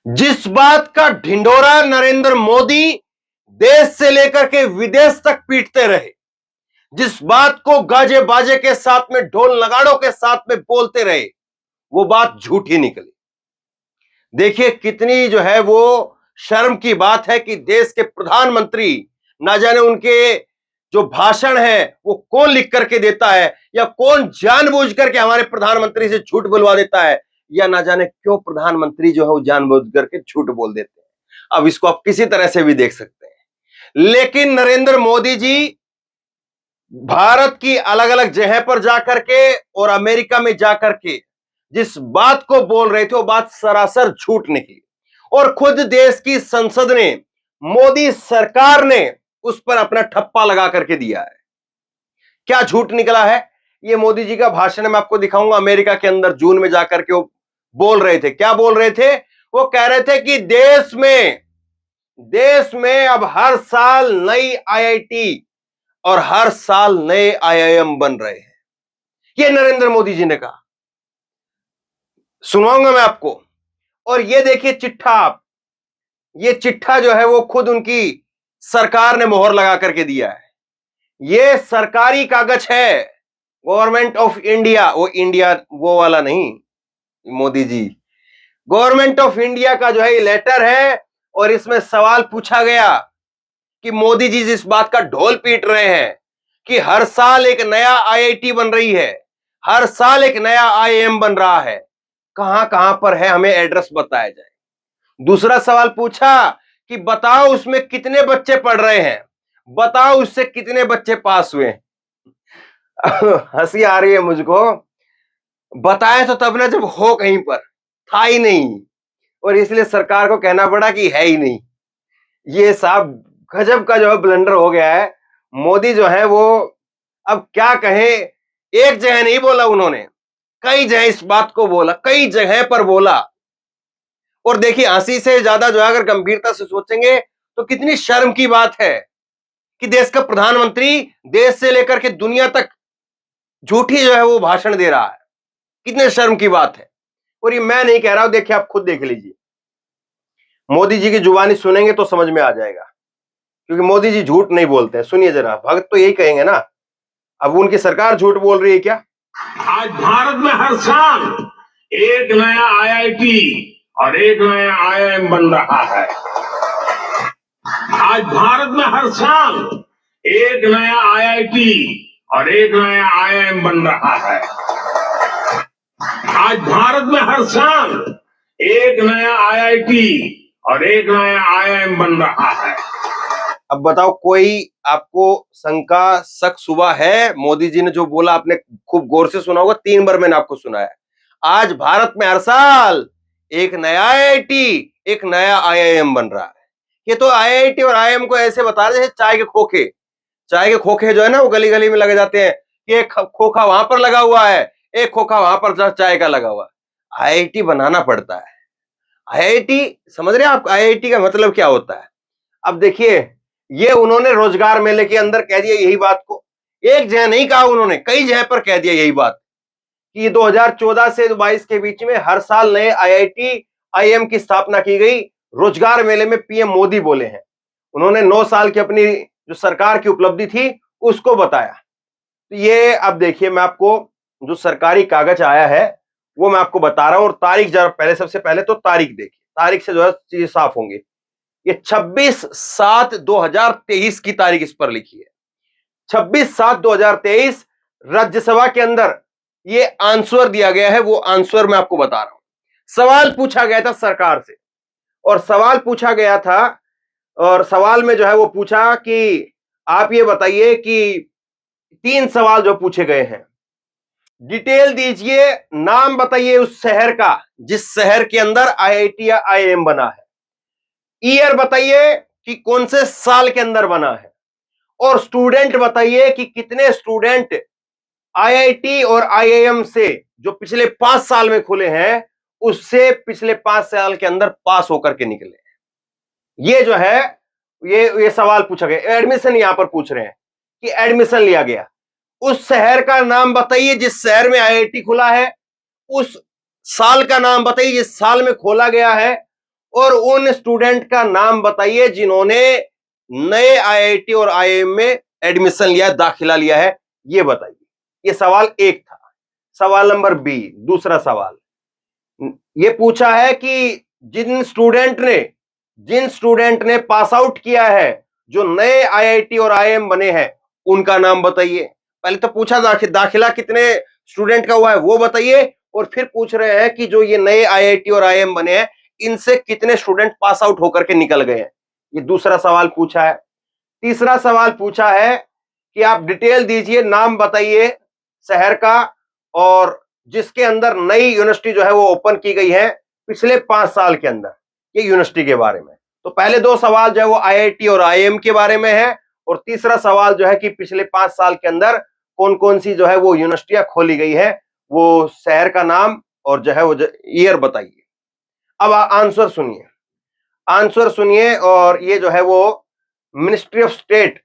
जिस बात का ढिंढोरा नरेंद्र मोदी देश से लेकर के विदेश तक पीटते रहे, जिस बात को गाजे बाजे के साथ में ढोल नगाड़ों के साथ में बोलते रहे, वो बात झूठी निकली। देखिए कितनी जो है वो शर्म की बात है कि देश के प्रधानमंत्री, ना जाने उनके जो भाषण है वो कौन लिख करके देता है, या कौन जानबूझ करके हमारे प्रधानमंत्री से झूठ बुलवा देता है, या ना जाने क्यों प्रधानमंत्री जो है वो जानबूझ करके झूठ बोल देते हैं। अब इसको आप किसी तरह से भी देख सकते हैं, लेकिन नरेंद्र मोदी जी भारत की अलग अलग जगह पर जाकर के और अमेरिका में जाकर के जिस बात को बोल रहे थे वो बात सरासर झूठ निकली, और खुद देश की संसद ने, मोदी सरकार ने उस पर अपना ठप्पा लगा करके दिया है। क्या झूठ निकला है? ये मोदी जी का भाषण मैं आपको दिखाऊंगा। अमेरिका के अंदर जून में जाकर के वो बोल रहे थे, क्या बोल रहे थे? वो कह रहे थे कि देश में अब हर साल नई आईआईटी और हर साल नए आईआईएम बन रहे हैं। ये नरेंद्र मोदी जी ने कहा, सुनाऊंगा मैं आपको। और ये देखिए चिट्ठा, आप ये चिट्ठा जो है वो खुद उनकी सरकार ने मोहर लगा करके दिया है। ये सरकारी कागज है, गवर्नमेंट ऑफ इंडिया, वो इंडिया वो वाला नहीं Modi ji, government of India का जो है ये लेटर है। और इसमें सवाल पूछा गया कि मोदी जी जिस बात का ढोल पीट रहे हैं कि हर साल एक नया आईआईटी बन रही है, हर साल एक नया आईआईएम बन रहा है, कहां कहां पर है, हमें एड्रेस बताया जाए। दूसरा सवाल पूछा कि बताओ उसमें कितने बच्चे पढ़ रहे हैं, बताओ उससे कितने बच्चे पास हुए। हंसी आ रही है मुझको, बताए तो तब ना जब हो कहीं पर, था ही नहीं, और इसलिए सरकार को कहना पड़ा कि है ही नहीं। ये साहब गजब का जो है ब्लंडर हो गया है। मोदी जो है वो अब क्या कहे, एक जगह नहीं बोला उन्होंने, कई जगह इस बात को बोला, कई जगह पर बोला। और देखिए हंसी से ज्यादा जो है अगर गंभीरता से सोचेंगे तो कितनी शर्म की बात है कि देश का प्रधानमंत्री देश से लेकर के दुनिया तक झूठी जो है वो भाषण दे रहा है। कितने शर्म की बात है। और ये मैं नहीं कह रहा हूं, देखिए आप खुद देख लीजिए, मोदी जी की जुबानी सुनेंगे तो समझ में आ जाएगा, क्योंकि मोदी जी झूठ नहीं बोलते हैं। सुनिए जरा, भगत तो यही कहेंगे ना, अब उनकी सरकार झूठ बोल रही है क्या? आज भारत में हर साल एक नया आईआईटी और एक नया आईआईएम बन रहा है। आज भारत में हर साल एक नया आईआईटी और एक नया आईआईएम बन रहा है। आज भारत में हर साल एक नया आईआईटी और एक नया आईआईएम बन रहा है। अब बताओ, कोई आपको शंका, शक, सुबह है? मोदी जी ने जो बोला आपने खूब गौर से सुना होगा, 3 बार मैंने आपको सुनाया। आज भारत में हर साल एक नया आईआईटी, एक नया आईआईएम बन रहा है। ये तो आईआईटी और आईआईएम को ऐसे बता रहे जैसे चाय के खोखे जो है ना वो गली गली में लगे जाते हैं, कि एक खोखा वहां पर लगा हुआ है, एक खोखा वहां पर चाय का लगा हुआ है। आईआईटी बनाना पड़ता है। आईआईटी समझ रहे हैं आप? आईआईटी का मतलब क्या होता है? अब देखिए, ये उन्होंने रोजगार मेले के अंदर कह दिया यही बात को। एक जगह नहीं कहा उन्होंने, कई जगह पर कह दिया यही बात कि 2014 से 22 के बीच में हर साल नए आईआईटी आईआईएम की स्थापना की गई। रोजगार मेले में पीएम मोदी बोले हैं। उन्होंने 9 साल की अपनी जो सरकार की उपलब्धि थी उसको बताया। तो ये अब देखिए, मैं आपको जो सरकारी कागज आया है वो मैं आपको बता रहा हूं, और तारीख जरा पहले, सबसे पहले तो तारीख देखिए, तारीख से जो है चीजें साफ होंगी। ये 26/7/2023 की तारीख इस पर लिखी है। 26/7/2023 राज्यसभा के अंदर ये आंसर दिया गया है। वो आंसर मैं आपको बता रहा हूं। सवाल पूछा गया था सरकार से, और सवाल पूछा गया था, और सवाल में जो है वो पूछा कि आप ये बताइए कि 3 सवाल जो पूछे गए हैं, डिटेल दीजिए, नाम बताइए उस शहर का जिस शहर के अंदर आईआईटी या आईआईएम बना है, ईयर बताइए कि कौन से साल के अंदर बना है, और स्टूडेंट बताइए कि कितने स्टूडेंट आईआईटी और आईआईएम से जो पिछले 5 साल में खुले हैं उससे पिछले 5 साल के अंदर पास होकर के निकले। ये जो है ये सवाल पूछा गया। एडमिशन यहां पर पूछ रहे हैं कि एडमिशन लिया गया, उस शहर का नाम बताइए जिस शहर में आईआईटी खुला है, उस साल का नाम बताइए जिस साल में खोला गया है, और उन स्टूडेंट का नाम बताइए जिन्होंने नए आईआईटी और आईआईएम में एडमिशन लिया, दाखिला लिया है, ये बताइए। ये सवाल एक था। सवाल नंबर बी, दूसरा सवाल ये पूछा है कि जिन स्टूडेंट ने पास आउट किया है, जो नए आईआईटी और आईआईएम बने हैं, उनका नाम बताइए। पहले तो पूछा दाखिला कितने स्टूडेंट का हुआ है वो बताइए, और फिर पूछ रहे हैं कि जो ये नए आईआईटी और आईआईएम बने हैं, इनसे कितने स्टूडेंट पास आउट होकर के निकल गए हैं। ये दूसरा सवाल पूछा है। तीसरा सवाल पूछा है कि आप डिटेल दीजिए, नाम बताइए शहर का, और जिसके अंदर नई यूनिवर्सिटी जो है वो ओपन की गई है पिछले 5 साल के अंदर, ये यूनिवर्सिटी के बारे में। तो पहले 2 सवाल जो है वो आईआईटी और आईआईएम के बारे में है, और तीसरा सवाल जो है कि पिछले 5 साल के अंदर कौन कौन सी जो है वो यूनिवर्सिटियां खोली गई है, वो शहर का नाम और जो है वो ईयर बताइए। अब आंसर सुनिए, और ये जो है वो मिनिस्ट्री ऑफ स्टेट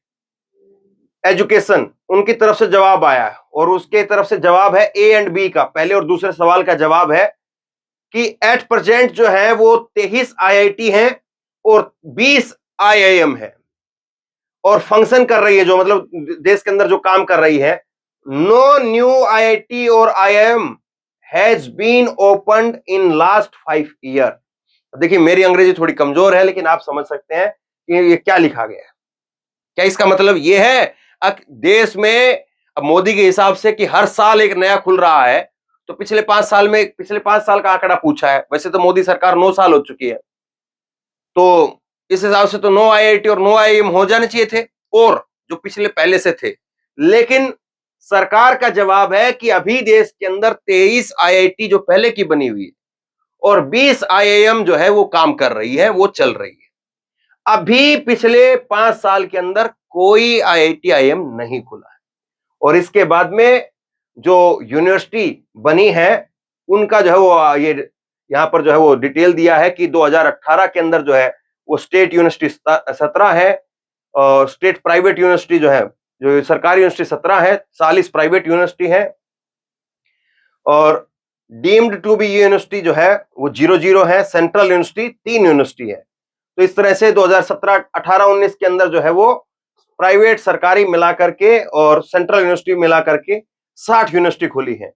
एजुकेशन उनकी तरफ से जवाब आया है, और उसके तरफ से जवाब है ए एंड बी का। पहले और दूसरे सवाल का जवाब है कि एट प्रेजेंट जो है वो 23 आईआईटी हैं और 20 आईआईएम है, और फंक्शन कर रही है, जो मतलब देश के अंदर जो काम कर रही है। नो न्यू आईआईटी और IIM has been opened in last 5 year. देखिए मेरी अंग्रेजी थोड़ी कमजोर है, लेकिन आप समझ सकते हैं कि ये क्या लिखा गया है। क्या इसका मतलब ये है देश में अब मोदी के हिसाब से कि हर साल एक नया खुल रहा है, तो पिछले 5 साल का आंकड़ा पूछा है। वैसे तो मोदी सरकार 9 साल हो चुकी है, तो इस हिसाब से तो 9 आईआईटी और 9 आईआईएम हो जाने चाहिए थे, और जो पिछले पहले से थे। लेकिन सरकार का जवाब है कि अभी देश के अंदर 23 आईआईटी जो पहले की बनी हुई है और 20 आईआईएम जो है वो काम कर रही है, वो चल रही है। अभी पिछले 5 साल के अंदर कोई आईआईटी आईआईएम नहीं खुला है, और इसके बाद में जो यूनिवर्सिटी बनी है उनका जो है वो ये यहां पर जो है वो डिटेल दिया है कि 2018 के अंदर जो है वो स्टेट यूनिवर्सिटी 17 है, और स्टेट प्राइवेट यूनिवर्सिटी जो है, जो सरकारी यूनिवर्सिटी 17 है, 40 प्राइवेट यूनिवर्सिटी है, और डीम्ड टू बी यूनिवर्सिटी जो है वो 00 है, सेंट्रल यूनिवर्सिटी 3 यूनिवर्सिटी है। तो इस तरह से 2017, 18, 19 के अंदर जो है वो प्राइवेट सरकारी मिला करके और सेंट्रल यूनिवर्सिटी मिला करके 60 यूनिवर्सिटी खुली है,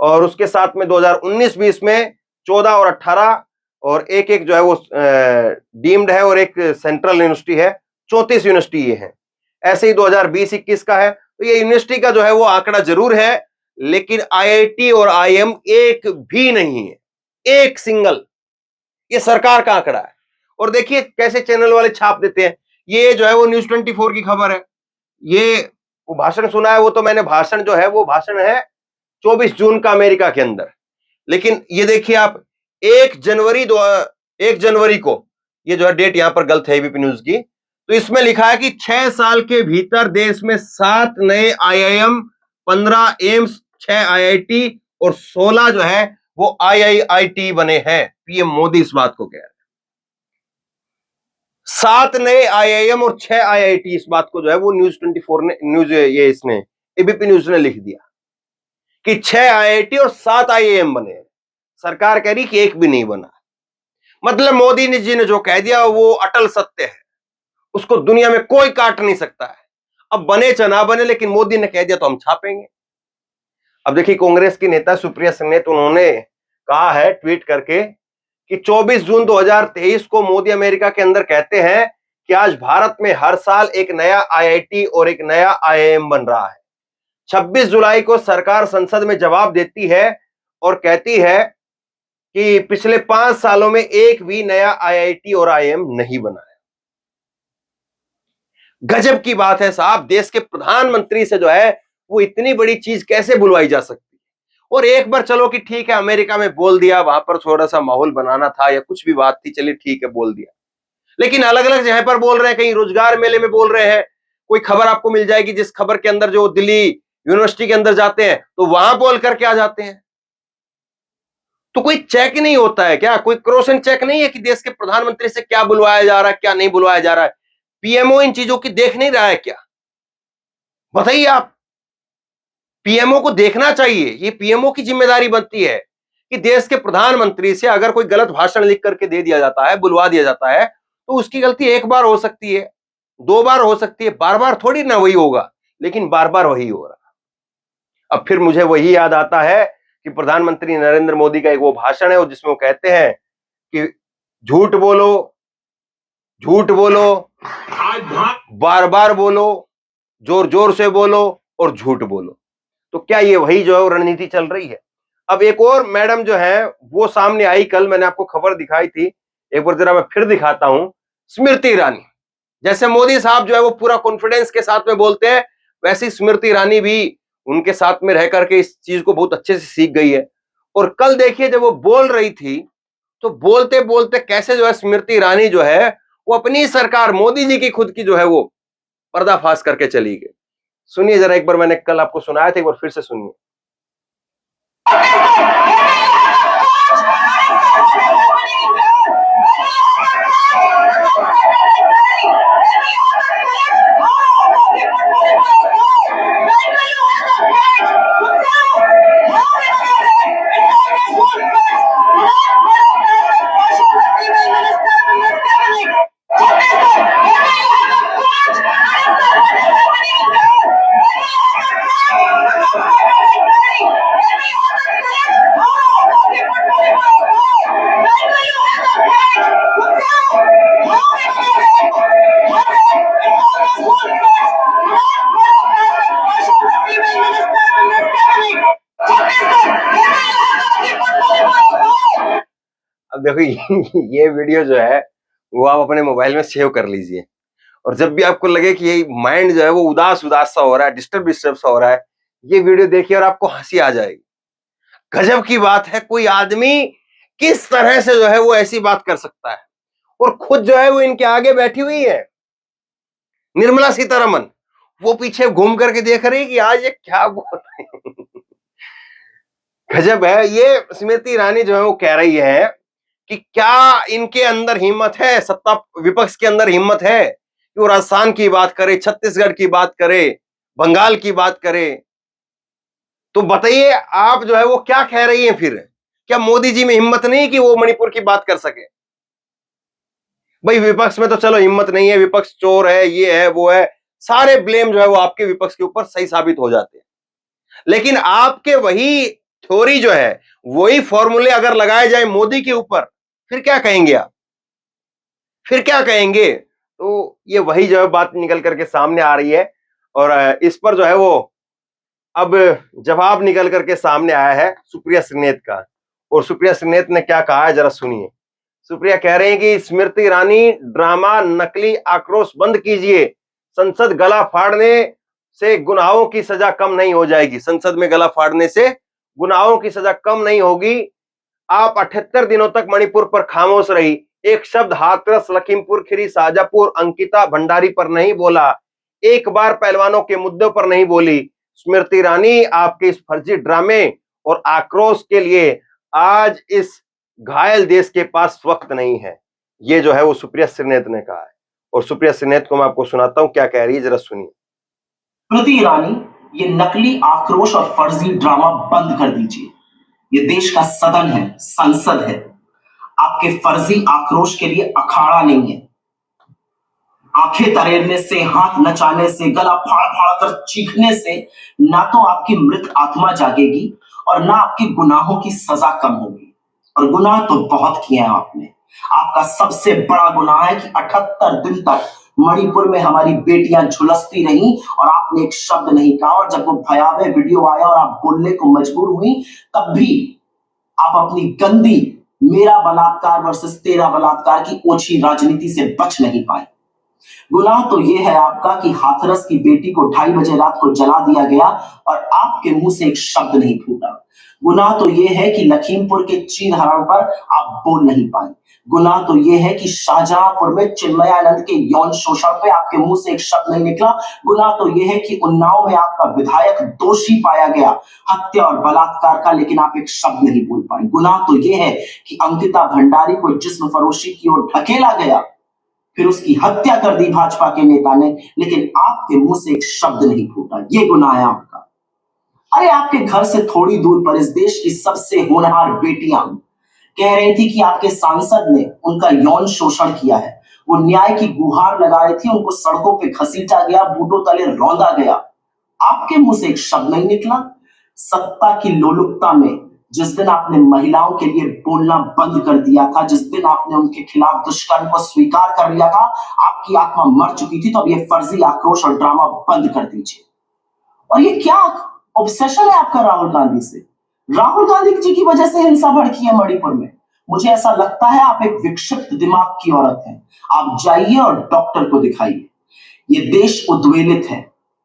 और उसके साथ में 2019-20 में 14 और 18 और एक जो है वो डीम्ड है और एक सेंट्रल यूनिवर्सिटी है, 34 यूनिवर्सिटी ये है। ऐसे ही 2020-21 का है। तो ये यूनिवर्सिटी का जो है वो आंकड़ा जरूर है, लेकिन आईआईटी और आईआईएम एक भी नहीं है, एक सिंगल। ये सरकार का आंकड़ा है, और देखिए कैसे चैनल वाले छाप देते हैं। ये जो है वो न्यूज 24 की खबर है। ये वो भाषण सुना है, वो तो मैंने भाषण जो है वो भाषण है 24 जून का अमेरिका के अंदर। लेकिन ये देखिए आप 1 जनवरी को, ये जो है डेट यहां पर गलत है एबीपी न्यूज की, तो इसमें लिखा है कि 6 साल के भीतर देश में 7 नए आईआईएम, 15 एम्स, 6 आईआईटी और 16 जो है वो आईआईटी बने हैं। पीएम मोदी इस बात को कह रहे हैं। 7 नए आईआईएम और 6 आईआईटी, इस बात को जो है वो न्यूज 24 ने इसने एबीपी न्यूज ने लिख दिया कि 6 आईआईटी और 7 आईआईएम बने हैं। सरकार कह रही कि एक भी नहीं बना। मतलब मोदी जी ने जो कह दिया वो अटल सत्य है, उसको दुनिया में कोई काट नहीं सकता है। अब बने चाहे ना बने, लेकिन मोदी ने कह दिया तो हम छापेंगे। अब देखिए कांग्रेस की नेता सुप्रिया सिंह ने, तो उन्होंने कहा है ट्वीट करके कि 24 जून 2023 को मोदी अमेरिका के अंदर कहते हैं कि आज भारत में हर साल एक नया आईआईटी और एक नया आईआईएम बन रहा है। 26 जुलाई को सरकार संसद में जवाब देती है और कहती है कि पिछले 5 सालों में एक भी नया आईआईटी और आईआईएम नहीं बना है। गजब की बात है साहब, देश के प्रधानमंत्री से जो है वो इतनी बड़ी चीज कैसे बुलवाई जा सकती है। और एक बार चलो कि ठीक है अमेरिका में बोल दिया, वहां पर थोड़ा सा माहौल बनाना था या कुछ भी बात थी, चलिए ठीक है बोल दिया। लेकिन अलग अलग जगह पर बोल रहे हैं, कहीं रोजगार मेले में बोल रहे हैं। कोई खबर आपको मिल जाएगी जिस खबर के अंदर जो दिल्ली यूनिवर्सिटी के अंदर जाते हैं तो वहां बोल करके आ जाते हैं। तो कोई चेक नहीं होता है क्या? कोई क्रॉस एंड चेक नहीं है कि देश के प्रधानमंत्री से क्या बुलवाया जा रहा है, क्या नहीं बुलवाया जा रहा है? पीएमओ इन चीजों की देख नहीं रहा है क्या? बताइए आप। पीएमओ को देखना चाहिए, ये पीएमओ की जिम्मेदारी बनती है कि देश के प्रधानमंत्री से अगर कोई गलत भाषण लिख करके दे दिया जाता है, बुलवा दिया जाता है, तो उसकी गलती एक बार हो सकती है, 2 बार हो सकती है, बार-बार थोड़ी ना वही होगा, लेकिन बार-बार वही हो रहा। अब फिर मुझे वही याद आता है कि प्रधानमंत्री नरेंद्र मोदी का एक वो भाषण है जिसमें वो कहते हैं कि झूठ बोलो, बार-बार बोलो, जोर-जोर से बोलो और झूठ बोलो। तो क्या ये वही जो है वो रणनीति चल रही है? अब एक और मैडम जो है वो सामने आई, कल मैंने आपको खबर दिखाई थी, एक बार जरा मैं फिर दिखाता हूं, स्मृति ईरानी। जैसे मोदी साहब जो है वो पूरा कॉन्फिडेंस के साथ में बोलते हैं, वैसी स्मृति ईरानी भी उनके साथ में रह करके इस चीज को बहुत अच्छे से सीख गई है। और कल देखिए जब वो बोल रही थी, तो बोलते बोलते कैसे जो है स्मृति ईरानी जो है वो अपनी सरकार, मोदी जी की खुद की जो है वो पर्दाफाश करके चली गई। सुनिए जरा, एक बार मैंने कल आपको सुनाया था, एक बार फिर से सुनिए। अब देखो ये वीडियो जो है वो आप अपने मोबाइल में सेव कर लीजिए, और जब भी आपको लगे कि ये माइंड जो है वो उदास उदास सा हो रहा है, डिस्टर्ब सा हो रहा है, ये वीडियो देखिए और आपको हंसी आ जाएगी। गजब की बात है, कोई आदमी किस तरह से जो है वो ऐसी बात कर सकता है, और खुद जो है वो इनके आगे बैठी हुई है निर्मला सीतारमन, वो पीछे घूम करके देख रही है कि आज ये क्या बोल रहे हैं। गजब है। ये स्मृति ईरानी जो है वो कह रही है कि क्या इनके अंदर हिम्मत है, सत्ता विपक्ष के अंदर हिम्मत है कि वो राजस्थान की बात करे, छत्तीसगढ़ की बात करे, बंगाल की बात करे। तो बताइए आप जो है वो क्या कह रही हैं फिर? क्या मोदी जी में हिम्मत नहीं कि वो मणिपुर की बात कर सके? भाई विपक्ष में तो चलो हिम्मत नहीं है, विपक्ष चोर है, ये है वो है, सारे ब्लेम जो है वो आपके विपक्ष के ऊपर सही साबित हो जाते हैं। लेकिन आपके वही थ्योरी जो है, वही फॉर्मूले अगर लगाए जाए मोदी के ऊपर, फिर क्या कहेंगे आप? फिर क्या कहेंगे? तो ये वही जो है बात निकल करके सामने आ रही है, और इस पर जो है वो अब जवाब निकल करके सामने आया है सुप्रिया श्रीनेत का। और सुप्रिया श्रीनेत ने क्या कहा है जरा सुनिए। सुप्रिया कह रहे हैं कि स्मृति ईरानी ड्रामा, नकली आक्रोश बंद कीजिए, संसद गला फाड़ने से गुनाहों की सजा कम नहीं हो जाएगी। संसद में गला फाड़ने से गुनाहों की सजा कम नहीं होगी। आप 78 दिनों तक मणिपुर पर खामोश रही, एक शब्द हाथरस, लखीमपुर खीरी, शाजापुर, अंकिता भंडारी पर नहीं बोला, एक बार पहलवानों के मुद्दों पर नहीं बोली। स्मृति ईरानी, आपके इस फर्जी ड्रामे और आक्रोश के लिए आज इस घायल देश के पास वक्त नहीं है। ये जो है वो सुप्रिया श्रीनेत ने कहा है, और सुप्रिया श्रीनेत को मैं आपको सुनाता हूं क्या कह रही है, जरा सुनिए। स्मृति ईरानी, ये नकली आक्रोश और फर्जी ड्रामा बंद कर दीजिए। ये देश का सदन है, संसद है। आपके फर्जी आक्रोश के लिए अखाड़ा नहीं है। आंखें तरेरने से, हाथ नचाने से, गला फाड़ फाड़ कर चीखने से ना तो आपकी मृत आत्मा जागेगी और ना आपके गुनाहों की सजा कम होगी। और गुनाह तो बहुत किए हैं आपने। आपका सबसे बड़ा गुनाह है कि 78 दिन तक मणिपुर में हमारी बेटियां झुलसती रहीं और आपने एक शब्द नहीं कहा। और जब वो भयावह वीडियो आया और आप बोलने को मजबूर हुई, तब भी आप अपनी गंदी मेरा बलात्कार वर्सेस तेरा बलात्कार की ओछी राजनीति से बच नहीं पाए। गुनाह तो यह है आपका कि हाथरस की बेटी को 2:30 बजे रात को जला दिया गया और आपके मुंह से एक शब्द नहीं फूटा। गुनाह तो यह है कि लखीमपुर के चीरहरण पर आप बोल नहीं पाए। गुनाह तो यह है कि शाहजहांपुर में चिन्मयानंद के यौन शोषण पे आपके मुंह से एक शब्द नहीं निकला। गुनाह तो यह है कि उन्नाव में आपका विधायक दोषी पाया गया हत्या और बलात्कार का, लेकिन आप एक शब्द नहीं बोल पाए। गुनाह तो यह है कि अंकिता भंडारी को जिस्म फरोशी की ओर ढकेला गया, फिर उसकी हत्या कर दी भाजपा के नेता ने, लेकिन आपके मुंह से एक शब्द नहीं फूटा। ये गुनाह है आपका। अरे आपके घर से थोड़ी दूर पर इस देश की सबसे होनहार बेटियां कह रही थी कि आपके सांसद ने उनका यौन शोषण किया है। वो न्याय की गुहार लगा रही थी, उनको सड़कों पे घसीटा गया, बूटों तले रौंदा गया। आपके मुंह से एक शब्द नहीं निकला। सत्ता की लोलुपता में जिस दिन आपने महिलाओं के लिए बोलना बंद कर दिया था, जिस दिन आपने उनके खिलाफ दुष्कर्म को स्वीकार कर लिया था, आपकी आत्मा मर चुकी थी। तो अब ये फर्जी आक्रोश और ड्रामा बंद कर दीजिए। और ये क्या ऑब्सेशन है आपका राहुल गांधी से? राहुल गांधी जी की वजह से हिंसा भड़की है मणिपुर में। मुझे ऐसा लगता है आप एक विक्षिप्त दिमाग की औरत हैं। आप जाइए और डॉक्टर को दिखाइए। ये देश उद्वेलित है,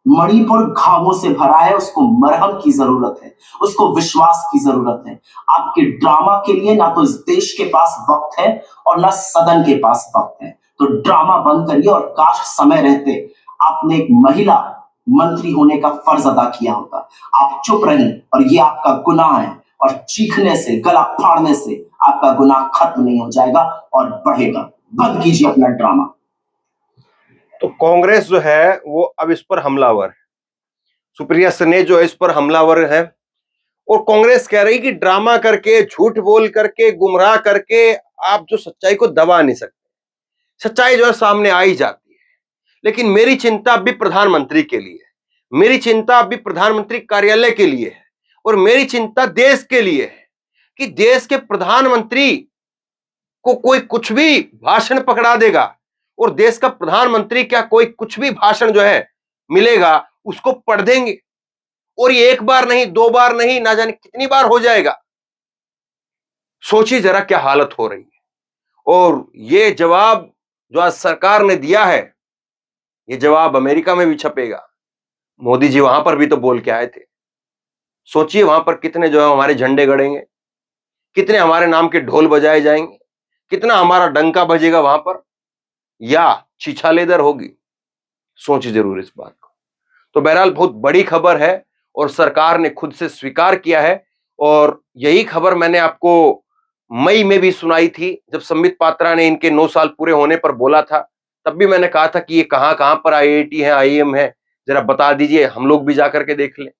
मणिपुर घावों से भरा है, उसको मरहम की जरूरत है, उसको विश्वास की जरूरत है। आपके ड्रामा के लिए ना तो इस देश के पास वक्त है और ना सदन के पास वक्त है। तो ड्रामा बंद करिए और काश समय रहते आपने एक महिला मंत्री होने का फर्ज अदा किया होता। आप चुप रही और ये आपका गुनाह है, और चीखने से, गला फाड़ने से आपका गुनाह खत्म नहीं हो जाएगा और बढ़ेगा। बंद कीजिए अपना ड्रामा। तो कांग्रेस जो है वो अब इस पर हमलावर है, सुप्रिया सने जो है इस पर हमलावर है, और कांग्रेस कह रही कि ड्रामा करके, झूठ बोल करके, गुमराह करके आप जो सच्चाई को दबा नहीं सकते। सच्चाई जो है सामने आ ही जाती है। लेकिन मेरी चिंता अब भी प्रधानमंत्री के लिए है, मेरी चिंता अब भी प्रधानमंत्री कार्यालय के लिए है, और मेरी चिंता देश के लिए है कि देश के प्रधानमंत्री को कोई कुछ भी भाषण पकड़ा देगा, और देश का प्रधानमंत्री क्या कोई कुछ भी भाषण जो है मिलेगा उसको पढ़ देंगे, और ये एक बार नहीं, दो बार नहीं, ना जाने कितनी बार हो जाएगा। सोचिए जरा क्या हालत हो रही है। और ये जवाब जो आज सरकार ने दिया है, ये जवाब अमेरिका में भी छपेगा। मोदी जी वहां पर भी तो बोल के आए थे। सोचिए वहां पर कितने जो है हमारे झंडे गड़ेंगे, कितने हमारे नाम के ढोल बजाए जाएंगे, कितना हमारा डंका बजेगा वहां पर, या छिछालेदर होगी। सोचिए जरूर इस बात को। तो बहरहाल बहुत बड़ी खबर है, और सरकार ने खुद से स्वीकार किया है। और यही खबर मैंने आपको मई में भी सुनाई थी, जब संबित पात्रा ने इनके 9 साल पूरे होने पर बोला था। तब भी मैंने कहा था कि ये कहां कहां पर आईआईटी है, आईएम है, जरा बता दीजिए, हम लोग भी जाकर के देख लें।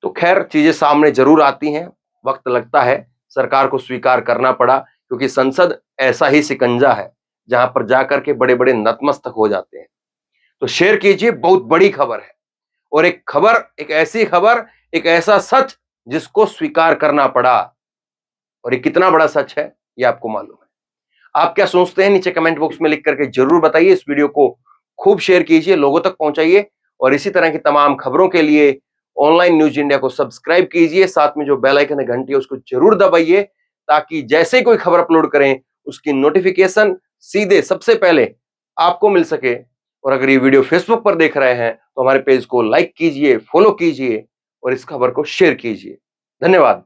तो खैर चीजें सामने जरूर आती हैं, वक्त लगता है, सरकार को स्वीकार करना पड़ा, क्योंकि संसद ऐसा ही सिकंजा है जहां पर जाकर के बड़े बड़े नतमस्तक हो जाते हैं। तो शेयर कीजिए, बहुत बड़ी खबर है, और एक खबर, एक ऐसी खबर, एक ऐसा सच जिसको स्वीकार करना पड़ा, और ये कितना बड़ा सच है ये आपको मालूम है। आप क्या सोचते हैं नीचे कमेंट बॉक्स में लिख करके जरूर बताइए। इस वीडियो को खूब शेयर कीजिए, लोगों तक पहुंचाइए, और इसी तरह की तमाम खबरों के लिए ऑनलाइन न्यूज इंडिया को सब्सक्राइब कीजिए। साथ में जो बेल आइकन है, घंटी है, उसको जरूर दबाइए, ताकि जैसे ही कोई खबर अपलोड करें उसकी नोटिफिकेशन सीधे सबसे पहले आपको मिल सके। और अगर ये वीडियो फेसबुक पर देख रहे हैं तो हमारे पेज को लाइक कीजिए, फॉलो कीजिए, और इस खबर को शेयर कीजिए। धन्यवाद।